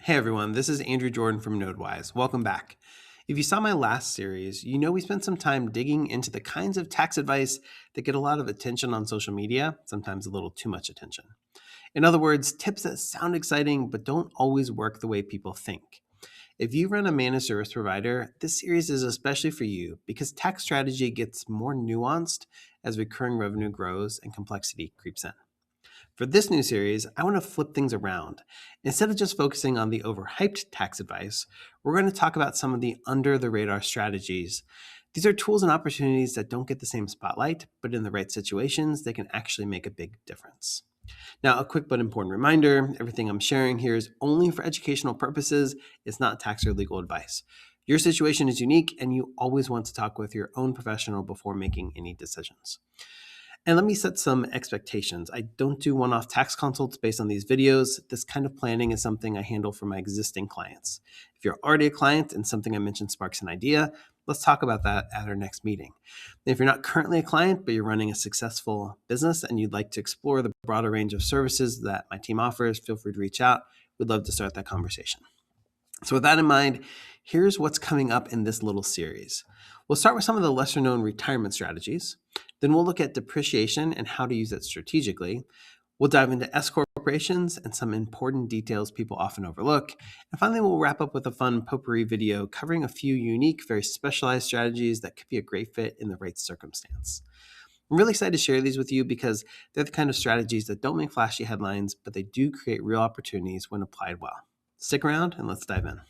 Hey everyone, this is Andrew Jordan from NodeWise. Welcome back. If you saw my last series, you know we spent some time digging into the kinds of tax advice that get a lot of attention on social media, sometimes a little too much attention. In other words, tips that sound exciting but don't always work the way people think. If you run a managed service provider, this series is especially for you because tax strategy gets more nuanced as recurring revenue grows and complexity creeps in. For this new series, I want to flip things around. Instead of just focusing on the overhyped tax advice, we're going to talk about some of the under the radar strategies. These are tools and opportunities that don't get the same spotlight, but in the right situations, they can actually make a big difference. Now, a quick but important reminder, everything I'm sharing here is only for educational purposes. It's not tax or legal advice. Your situation is unique, and you always want to talk with your own professional before making any decisions. And let me set some expectations. I don't do one-off tax consults based on these videos. This kind of planning is something I handle for my existing clients. If you're already a client and something I mentioned sparks an idea, let's talk about that at our next meeting. If you're not currently a client, but you're running a successful business and you'd like to explore the broader range of services that my team offers, feel free to reach out. We'd love to start that conversation. So with that in mind, here's what's coming up in this little series. We'll start with some of the lesser known retirement strategies. Then we'll look at depreciation and how to use it strategically. We'll dive into S corporations and some important details people often overlook. And finally, we'll wrap up with a fun potpourri video covering a few unique, very specialized strategies that could be a great fit in the right circumstance. I'm really excited to share these with you because they're the kind of strategies that don't make flashy headlines, but they do create real opportunities when applied well. Stick around and let's dive in.